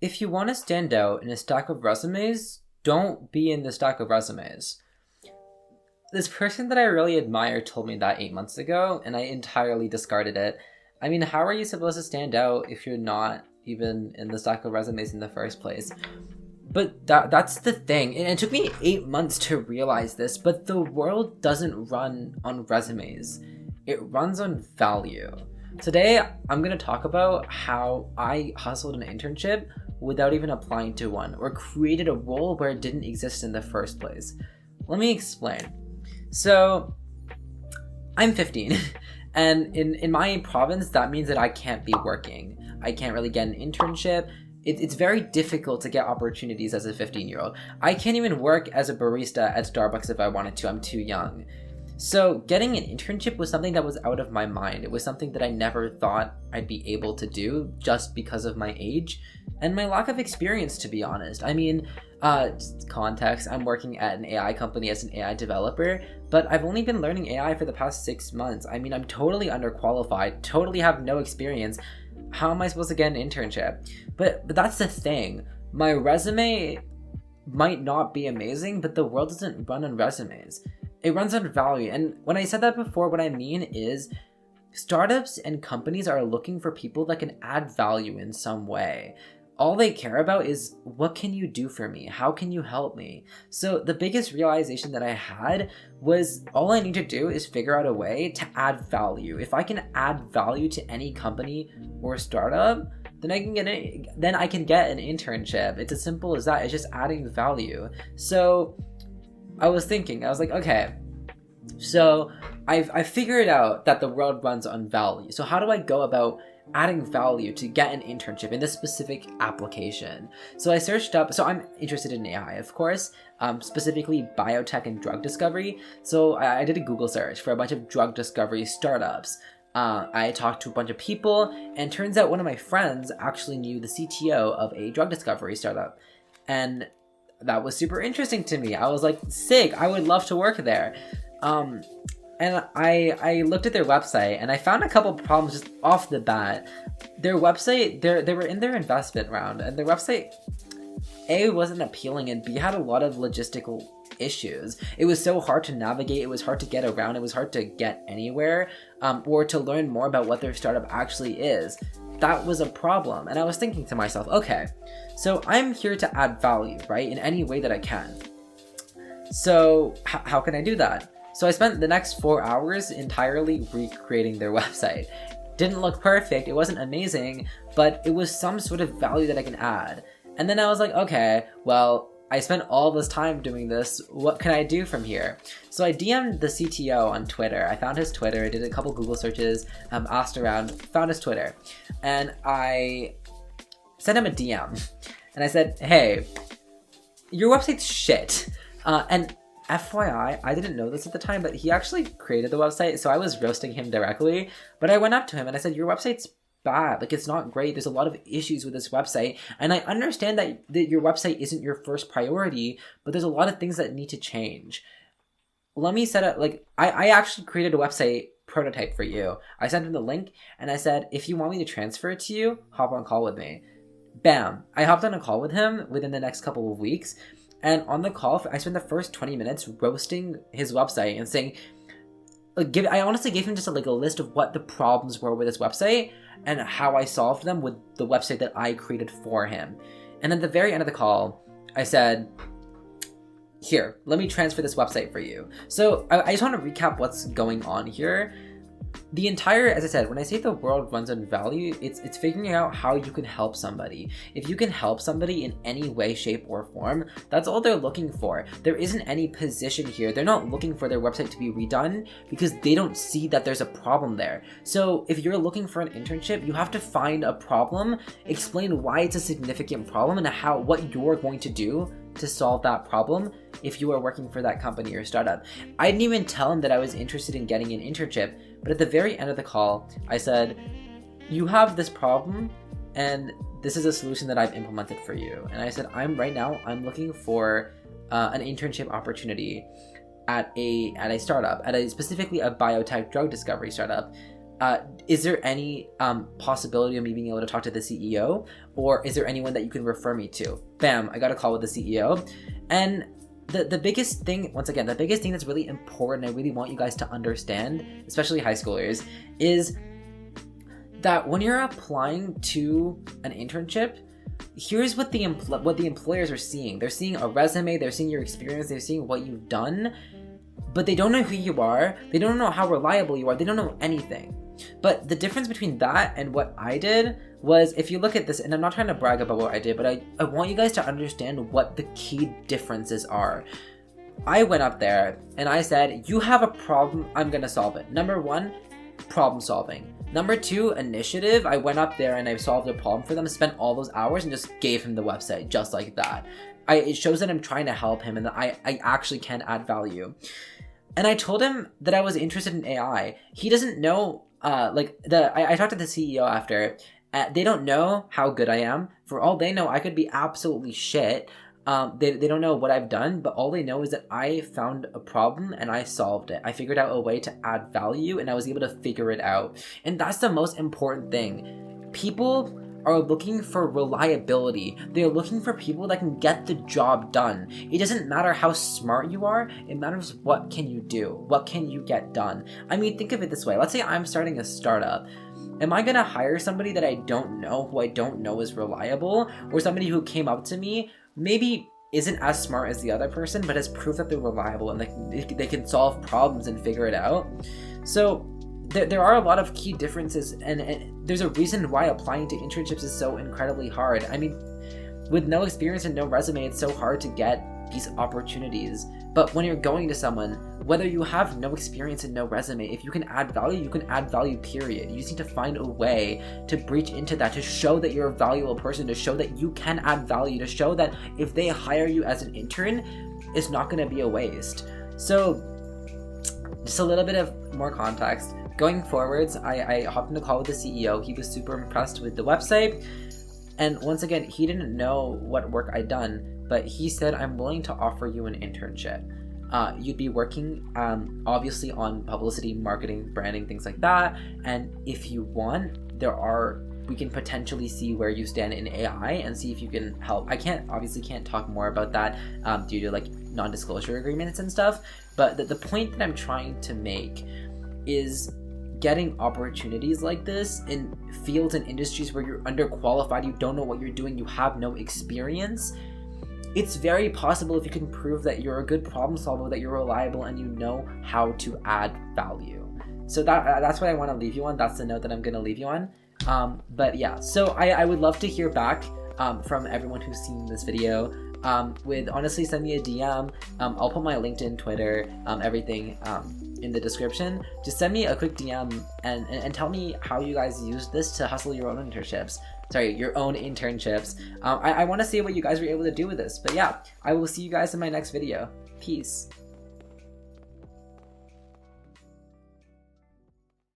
if you want to stand out in a stack of resumes, don't be in the stack of resumes. This person that I really admire told me that 8 months ago, and I entirely discarded it. I mean, how are you supposed to stand out if you're not even in the stack of resumes in the first place? But that's the thing. And it took me 8 months to realize this, but the world doesn't run on resumes. It runs on value. Today, I'm going to talk about how I hustled an internship without even applying to one, or created a role where it didn't exist in the first place. Let me explain. So, I'm 15, and in my province, that means that I can't be working. I can't really get an internship. It's very difficult to get opportunities as a 15-year-old. I can't even work as a barista at Starbucks if I wanted to. I'm too young. So getting an internship was something that was out of my mind. It was something that I never thought I'd be able to do just because of my age and my lack of experience, to be honest. I mean, just context, I'm working at an AI company as an AI developer, but I've only been learning AI for the past 6 months. I mean, I'm totally underqualified, totally have no experience. How am I supposed to get an internship? But that's the thing. My resume might not be amazing, but the world doesn't run on resumes. It runs on value. And when I said that before, what I mean is startups and companies are looking for people that can add value in some way. All they care about is, what can you do for me? How can you help me? So the biggest realization that I had was all I need to do is figure out a way to add value. If I can add value to any company or startup, then I can get an internship. It's as simple as that. It's just adding value. So I was like, okay, so I've figured out that the world runs on value. So how do I go about adding value to get an internship in this specific application? So I searched up, so I'm interested in AI, of course, specifically biotech and drug discovery. So I did a Google search for a bunch of drug discovery startups. I talked to a bunch of people, and turns out one of my friends actually knew the CTO of a drug discovery startup. And that was super interesting to me. I was like, sick, I would love to work there. And I looked at their website, and I found a couple problems just off the bat. Their website, they were in their investment round, and their website, A, wasn't appealing, and B, had a lot of logistical issues. It was so hard to navigate, it was hard to get around, it was hard to get anywhere, or to learn more about what their startup actually is. That was a problem, and I was thinking to myself, okay, so I'm here to add value, right, in any way that I can. So how can I do that? So I spent the next 4 hours entirely recreating their website. Didn't look perfect, it wasn't amazing, but it was some sort of value that I can add. And then I was like, okay, well, I spent all this time doing this, what can I do from here? So I DM'd the CTO on Twitter. I found his Twitter, did a couple Google searches, asked around, found his Twitter. And I sent him a DM. And I said, hey, your website's shit. And FYI, I didn't know this at the time, but he actually created the website, so I was roasting him directly. But I went up to him and I said, your website's bad, like it's not great, there's a lot of issues with this website, and I understand that your website isn't your first priority, but there's a lot of things that need to change. Let me set up, like, I actually created a website prototype for you. I sent him the link, and I said, if you want me to transfer it to you, hop on a call with me. Bam! I hopped on a call with him within the next couple of weeks, and on the call, I spent the first 20 minutes roasting his website and saying, I honestly gave him just a list of what the problems were with his website and how I solved them with the website that I created for him. And at the very end of the call, I said, here, let me transfer this website for you. So I just want to recap what's going on here. The entire, as I said, when I say the world runs on value, it's figuring out how you can help somebody. If you can help somebody in any way, shape, or form, that's all they're looking for. There isn't any position here. They're not looking for their website to be redone because they don't see that there's a problem there. So if you're looking for an internship, you have to find a problem, explain why it's a significant problem, and what you're going to do to solve that problem if you are working for that company or startup. I didn't even tell him that I was interested in getting an internship, but at the very end of the call, I said, you have this problem, and this is a solution that I've implemented for you. And I said, I'm looking for an internship opportunity at a startup, specifically a biotech drug discovery startup. is there any possibility of me being able to talk to the CEO, or is there anyone that you can refer me to? Bam, I got a call with the CEO. And the biggest thing, once again, the biggest thing that's really important, I really want you guys to understand, especially high schoolers, is that when you're applying to an internship, here's what the employers are seeing. They're seeing a resume, they're seeing your experience, they're seeing what you've done, but they don't know who you are, they don't know how reliable you are, they don't know anything. But the difference between that and what I did was, if you look at this, and I'm not trying to brag about what I did, but I want you guys to understand what the key differences are. I went up there and I said, you have a problem, I'm gonna solve it. Number one, problem solving. Number two, initiative. I went up there and I solved a problem for them, spent all those hours and just gave him the website just like that. It shows that I'm trying to help him and that I actually can add value. And I told him that I was interested in AI. He doesn't know, I talked to the CEO after. They don't know how good I am. For all they know, I could be absolutely shit. They don't know what I've done, but all they know is that I found a problem and I solved it. I figured out a way to add value and I was able to figure it out. And that's the most important thing. People are looking for reliability. They're looking for people that can get the job done. It doesn't matter how smart you are, it matters what can you do, what can you get done. I mean, think of it this way. Let's say I'm starting a startup. Am I gonna hire somebody that I don't know, who I don't know is reliable, or somebody who came up to me, maybe isn't as smart as the other person, but has proved that they're reliable and they can solve problems and figure it out? So there are a lot of key differences, and there's a reason why applying to internships is so incredibly hard. I mean, with no experience and no resume, it's so hard to get these opportunities. But when you're going to someone, whether you have no experience and no resume, if you can add value, you can add value, period. You just need to find a way to breach into that, to show that you're a valuable person, to show that you can add value, to show that if they hire you as an intern, it's not going to be a waste. So just a little bit of more context. Going forwards, I hopped in a call with the CEO. He was super impressed with the website. And once again, he didn't know what work I'd done, but he said, I'm willing to offer you an internship. You'd be working obviously on publicity, marketing, branding, things like that. And if you want, we can potentially see where you stand in AI and see if you can help. I obviously can't talk more about that due to like non-disclosure agreements and stuff. But the point that I'm trying to make is getting opportunities like this in fields and industries where you're underqualified, you don't know what you're doing, you have no experience. It's very possible if you can prove that you're a good problem solver, that you're reliable, and you know how to add value. So that's what I want to leave you on. That's the note that I'm going to leave you on. But yeah, so I would love to hear back from everyone who's seen this video. Honestly, send me a DM. I'll put my LinkedIn, Twitter, everything in the description. Just send me a quick DM and tell me how you guys use this to hustle your own internships. Your own internships. I want to see what you guys were able to do with this. But yeah, I will see you guys in my next video. Peace.